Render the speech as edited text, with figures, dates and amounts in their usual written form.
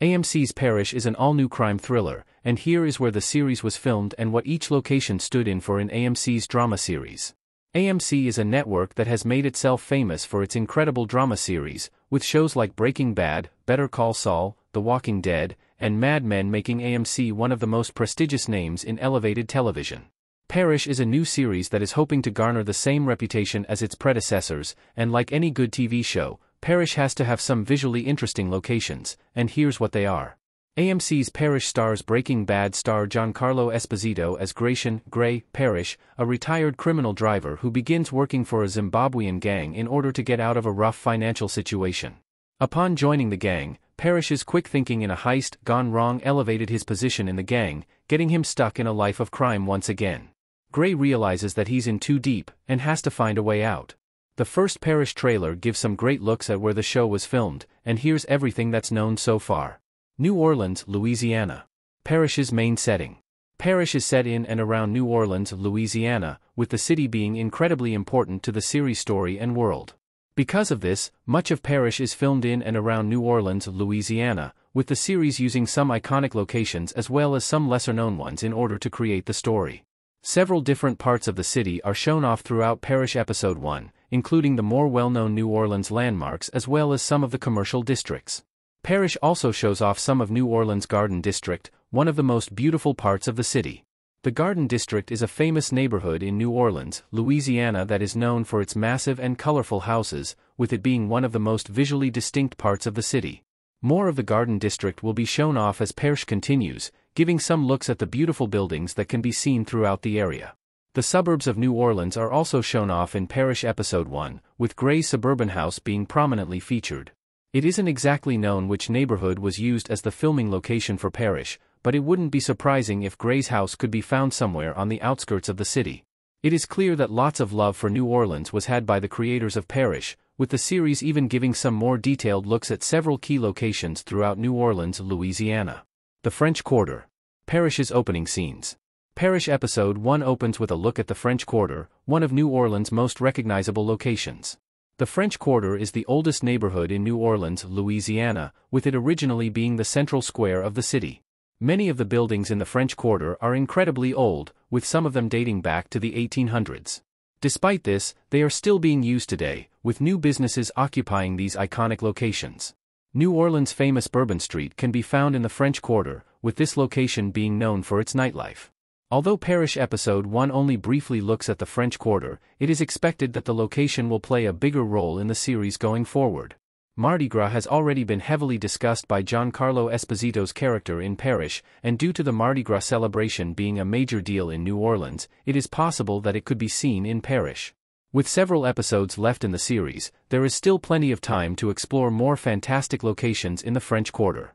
AMC's Parish is an all-new crime thriller, and here is where the series was filmed and what each location stood in for in AMC's drama series. AMC is a network that has made itself famous for its incredible drama series, with shows like Breaking Bad, Better Call Saul, The Walking Dead, and Mad Men making AMC one of the most prestigious names in elevated television. Parish is a new series that is hoping to garner the same reputation as its predecessors, and like any good TV show, Parish has to have some visually interesting locations, and here's what they are. AMC's Parish stars Breaking Bad star Giancarlo Esposito as Gray Parish, a retired criminal driver who begins working for a Zimbabwean gang in order to get out of a rough financial situation. Upon joining the gang, Parish's quick thinking in a heist gone wrong elevated his position in the gang, getting him stuck in a life of crime once again. Gray realizes that he's in too deep, and has to find a way out. The first Parish trailer gives some great looks at where the show was filmed, and here's everything that's known so far. New Orleans, Louisiana. Parish's main setting. Parish is set in and around New Orleans, Louisiana, with the city being incredibly important to the series' story and world. Because of this, much of Parish is filmed in and around New Orleans, Louisiana, with the series using some iconic locations as well as some lesser-known ones in order to create the story. Several different parts of the city are shown off throughout Parish Episode 1, including the more well-known New Orleans landmarks as well as some of the commercial districts. Parish also shows off some of New Orleans' Garden District, one of the most beautiful parts of the city. The Garden District is a famous neighborhood in New Orleans, Louisiana that is known for its massive and colorful houses, with it being one of the most visually distinct parts of the city. More of the Garden District will be shown off as Parish continues, giving some looks at the beautiful buildings that can be seen throughout the area. The suburbs of New Orleans are also shown off in Parish Episode 1, with Gray's suburban house being prominently featured. It isn't exactly known which neighborhood was used as the filming location for Parish, but it wouldn't be surprising if Gray's house could be found somewhere on the outskirts of the city. It is clear that lots of love for New Orleans was had by the creators of Parish, with the series even giving some more detailed looks at several key locations throughout New Orleans, Louisiana. The French Quarter. Parish's opening scenes. Parish Episode 1 opens with a look at the French Quarter, one of New Orleans' most recognizable locations. The French Quarter is the oldest neighborhood in New Orleans, Louisiana, with it originally being the central square of the city. Many of the buildings in the French Quarter are incredibly old, with some of them dating back to the 1800s. Despite this, they are still being used today, with new businesses occupying these iconic locations. New Orleans' famous Bourbon Street can be found in the French Quarter, with this location being known for its nightlife. Although Parish Episode 1 only briefly looks at the French Quarter, it is expected that the location will play a bigger role in the series going forward. Mardi Gras has already been heavily discussed by Giancarlo Esposito's character in Parish, and due to the Mardi Gras celebration being a major deal in New Orleans, it is possible that it could be seen in Parish. With several episodes left in the series, there is still plenty of time to explore more fantastic locations in the French Quarter.